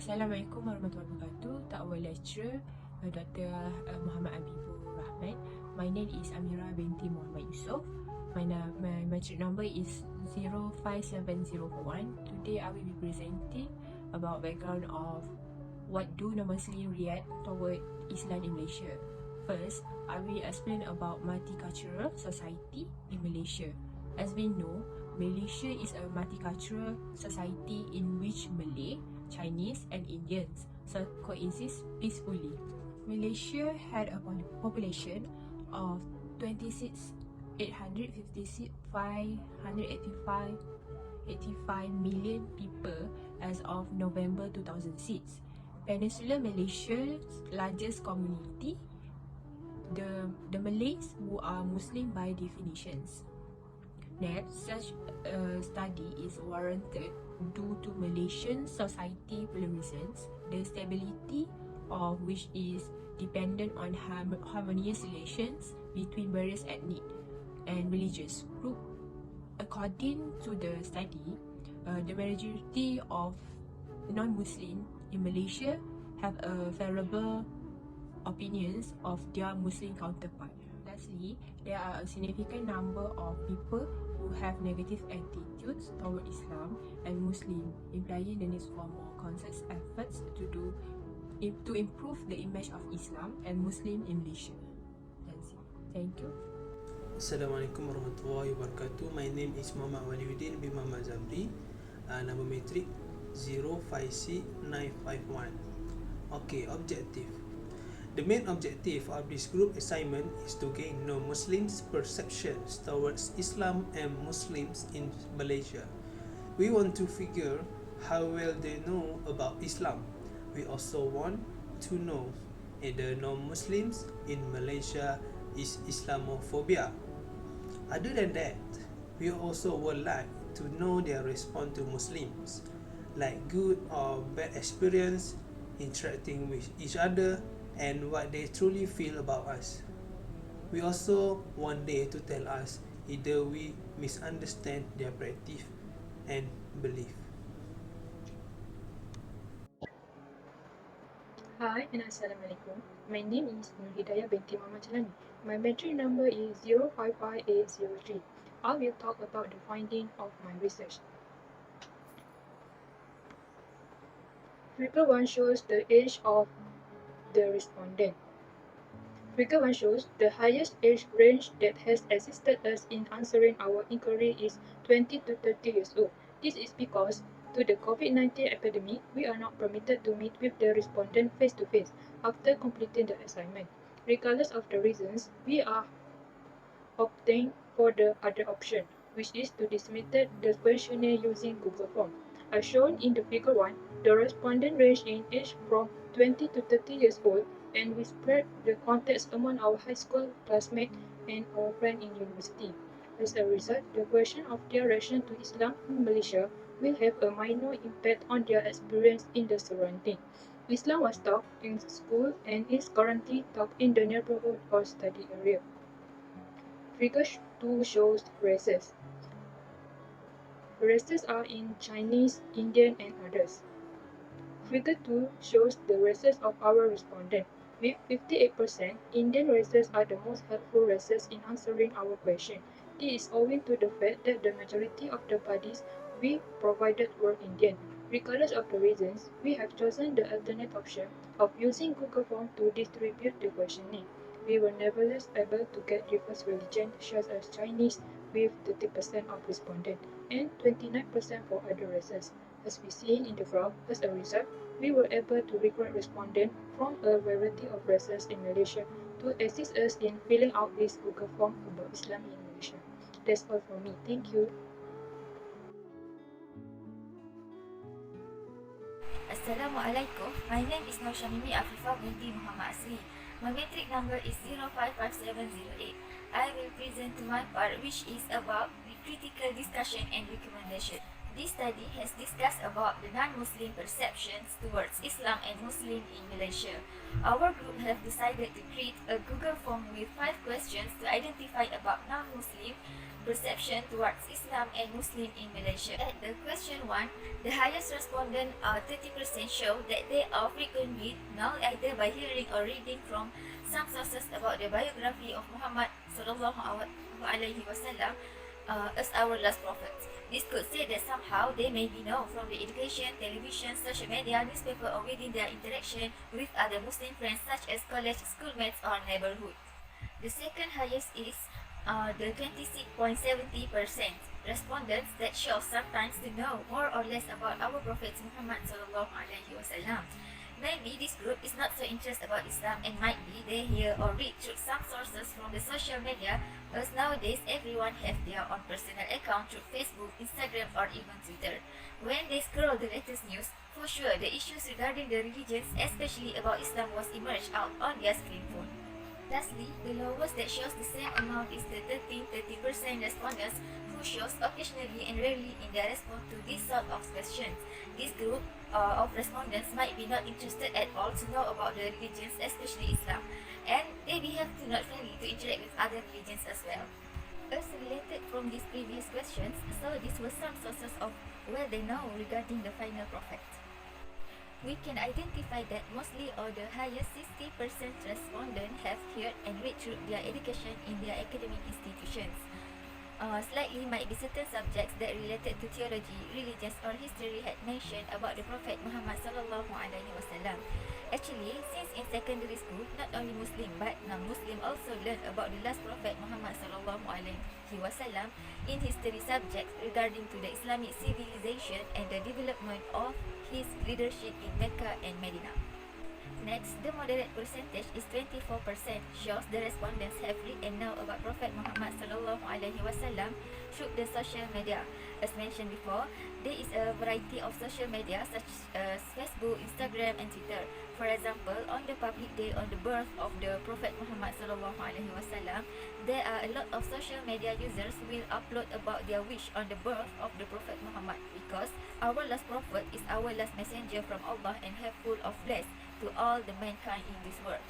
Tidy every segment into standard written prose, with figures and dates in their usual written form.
Assalamualaikum warahmatullahi wabarakatuh. Ta'awal lecturer Dr. Muhammad Habibur Rahman. My name is AMIRA binti Muhammad YUSSOFF. My metric number is 057041. Today I will be presenting about background of what do non-Muslim react toward Islam in Malaysia. First, I will explain about multicultural society in Malaysia. As we know, Malaysia is a multicultural society in which Malay, Chinese and Indians coexist peacefully. Malaysia had a population of 26,855 million people as of November 2006. Peninsular Malaysia's largest community, the Malays, who are Muslim by definitions. Next, such a study is warranted due to Malaysian society reasons, the stability of which is dependent on harmonious relations between various ethnic and religious groups. According to the study, the majority of non-Muslim in Malaysia have a favorable opinions of their Muslim counterpart. Lastly, there are a significant number of people who have negative attitudes toward Islam and Muslim, implying the need for more conscious efforts to improve the image of Islam and Muslim in Malaysia. That's it. Thank you. Assalamualaikum warahmatullahi wabarakatuh. My name is Muhammad Waliuddin bin Muhammad ZAMRI. Number matric 05C951. Okay, objective. The main objective of this group assignment is to gain non-Muslims' perceptions towards Islam and Muslims in Malaysia. We want to figure how well they know about Islam. We also want to know whether non-Muslims in Malaysia is Islamophobia. Other than that, we also would like to know their response to Muslims, like good or bad experience interacting with each other, and what they truly feel about us. We also want them to tell us either we misunderstand their practice and belief. Hi and Assalamualaikum. My name is HIDAYAH binti JELANI. My metric number is 055803. I will talk about the finding of my research. Figure 1 shows the age of the respondent. Figure 1 shows the highest age range that has assisted us in answering our inquiry is 20 to 30 years old. This is because, to the COVID-19 epidemic, we are not permitted to meet with the respondent face-to-face after completing the assignment. Regardless of the reasons, we are opting for the other option, which is to dismiss the questionnaire using Google Form. As shown in the figure 1, the respondent range in age from 20 to 30 years old, and we spread the context among our high school classmates and our friends in university. As a result, the question of their reaction to Islam in Malaysia will have a minor impact on their experience in the surrounding. Islam was taught in school and is currently taught in the neighborhood or study area. Figure 2 shows races. Races are in Chinese, Indian, and others. Figure 2 shows the races of our respondent. With 58%, Indian races are the most helpful races in answering our question. This is owing to the fact that the majority of the parties we provided were Indian. Regardless of the reasons, we have chosen the alternate option of using Google Form to distribute the questionnaire. We were nevertheless able to get diverse religion such as Chinese with 30% of respondents and 29% for other races. As we see in the graph, as a result, we were able to recruit respondents from a variety of races in Malaysia to assist us in filling out this Google Form about Islam in Malaysia. That's all for me. Thank you. Assalamualaikum. My name is SYAMIMI AFIFAH binti Muhammad.ASRI. My metric number is 055708. I will present to my part, which is about the critical discussion and recommendation. This study has discussed about the non-Muslim perceptions towards Islam and Muslim in Malaysia. Our group have decided to create a Google form with 5 questions to identify about non-Muslim perception towards Islam and Muslim in Malaysia. At the question 1, the highest respondent, 30%, show that they are frequently know either by hearing or reading from some sources about the biography of Muhammad sallallahu alaihi wasallam as our last prophet. This could say that somehow they may be known from the education, television, social media, newspaper, or within their interaction with other Muslim friends such as college, schoolmates, or neighborhood. The second highest is the 26.70% respondents that show sometimes to know more or less about our Prophet Muhammad sallallahu alaihi wasallam. Maybe this group is not so interested about Islam and might be they hear or read through some sources from the social media, as nowadays everyone have their own personal account through Facebook, Instagram, or even Twitter. When they scroll the latest news, for sure the issues regarding the religions, especially about Islam, was emerged out on their screen phone. Lastly, the lowest that shows the same amount is the 30% respondents who shows occasionally and rarely in their response to this sort of questions. This group of respondents might be not interested at all to know about the religions, especially Islam, and they behave to not friendly to interact with other religions as well. As related from these previous questions, so these were some sources of where they know regarding the final prophet. We can identify that mostly or the highest 60% respondent have heard and read through their education in their academic institutions. Slightly might be certain subjects that related to theology, religions, or history had mentioned about the Prophet Muhammad sallallahu alaihi wasallam. Actually, since in secondary school, not only Muslim but non-Muslim also learn about the last Prophet Muhammad sallallahu alaihi wasallam in history subjects regarding to the Islamic civilization and the development of his leadership in Mecca and Medina. Next, the moderate percentage is 24%, shows the respondents have read and know about Prophet Muhammad sallallahu alaihi wasallam through the social media. As mentioned before, there is a variety of social media such as Facebook, Instagram, and Twitter. For example, on the public day on the birth of the Prophet Muhammad sallallahu alaihi wasallam, there are a lot of social media users will upload about their wish on the birth of the Prophet Muhammad, because our last prophet is our last messenger from Allah and have full of bless to all the mankind in this world.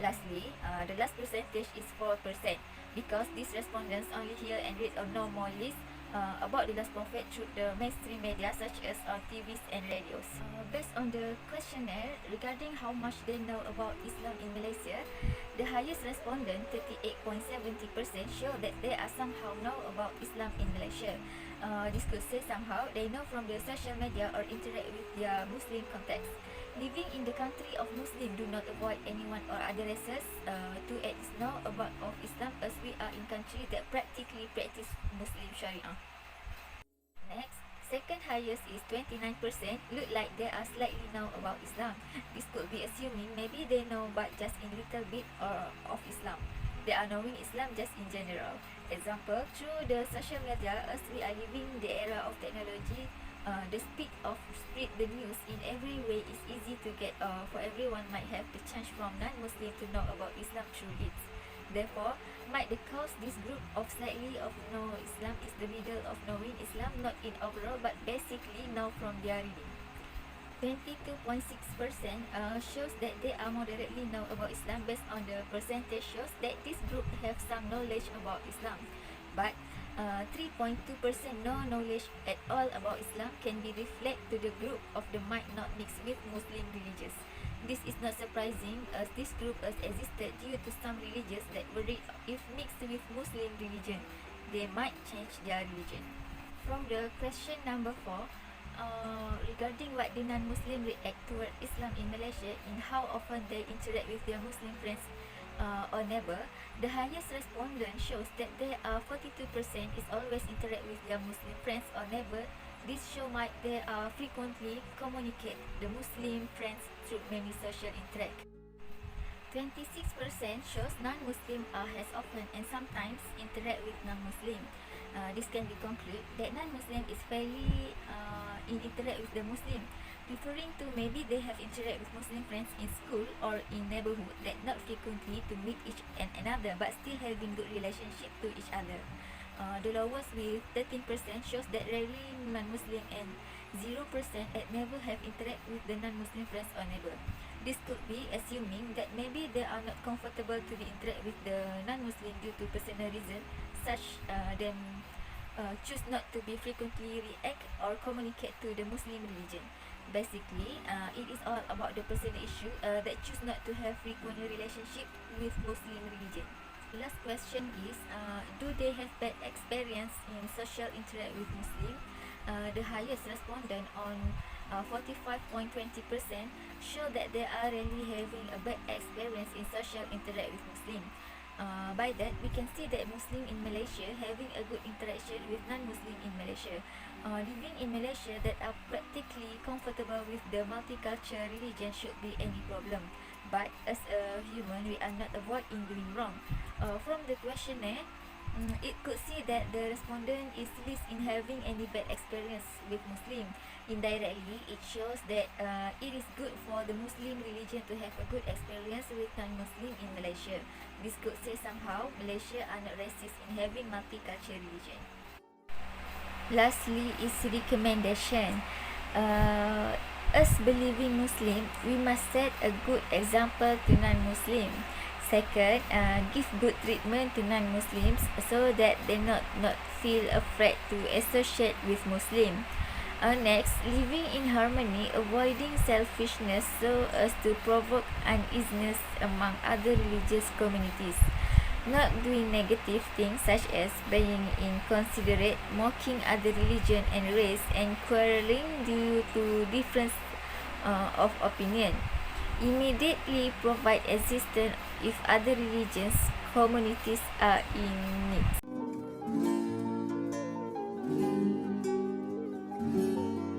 Lastly, the last percentage is 4%, because these respondents only hear and read or know more list about the last prophet through the mainstream media such as on TVs and radios. Based on the questionnaire regarding how much they know about Islam in Malaysia, the highest respondent, 38.70%, show that they are somehow know about Islam in Malaysia. This could say somehow they know from the social media or interact with their Muslim contacts. Living in the country of Muslim, do not avoid anyone or other races to at least know about of Islam, as we are in country that practically practice Muslim Sharia. Next, second highest is 29%, look like they are slightly know about Islam. This could be assuming maybe they know but just in little bit or of Islam. They are knowing Islam just in general. Example, through the social media, as we are living the era of technology, the speed of spread the news in every way is easy to get. For everyone might have the chance from non-Muslim to know about Islam through it. Therefore, might the cause this group of slightly of know Islam is the middle of knowing Islam, not in overall but basically know from their reading. 22.6% shows that they are moderately know about Islam. Based on the percentage shows that this group have some knowledge about Islam, but 3.2% no knowledge at all about Islam can be reflected to the group of the might not mix with Muslim religions. This is not surprising, as this group has existed due to some religions that worry if mixed with Muslim religion, they might change their religion. From the question number 4, regarding what the non-Muslim react toward Islam in Malaysia and how often they interact with their Muslim friends or neighbor, the highest respondent shows that there are 42% is always interact with their Muslim friends or neighbor. This show might they frequently communicate the Muslim friends through many social interact. 26% shows non-Muslim has often and sometimes interact with non-Muslim. This can be concluded that non-Muslim is fairly in interact with the Muslim, referring to maybe they have interact with Muslim friends in school or in neighborhood that not frequently to meet each and another but still having good relationship to each other. The lowest with 13% shows that rarely non-Muslim and 0% at never have interact with the non-Muslim friends or neighbor. This could be assuming that maybe they are not comfortable to be interact with the non-Muslim due to personal reason, such them choose not to be frequently react or communicate to the Muslim religion. Basically, it is all about the personal issue that choose not to have frequent relationship with Muslim religion. Last question is, do they have bad experience in social interact with Muslim? The highest respondent on 45.20% show that they are really having a bad experience in social interact with Muslim. By that, we can see that Muslim in Malaysia having a good interaction with non-Muslim in Malaysia. Living in Malaysia that are practically comfortable with the multicultural religion should be any problem. But as a human, we are not avoid in doing wrong. From the questionnaire, it could see that the respondent is least in having any bad experience with Muslim. Indirectly, it shows that it is good for the Muslim religion to have a good experience with non-Muslim in Malaysia. This could say somehow Malaysia are not racist in having multicultural religion. Lastly is recommendation. As believing Muslim, we must set a good example to non-Muslim. Second, give good treatment to non-Muslims so that they not feel afraid to associate with Muslim. Next, living in harmony, avoiding selfishness so as to provoke uneasiness among other religious communities. Not doing negative things such as being inconsiderate, mocking other religion and race, and quarreling due to difference of opinion. Immediately provide assistance if other religions communities are in need.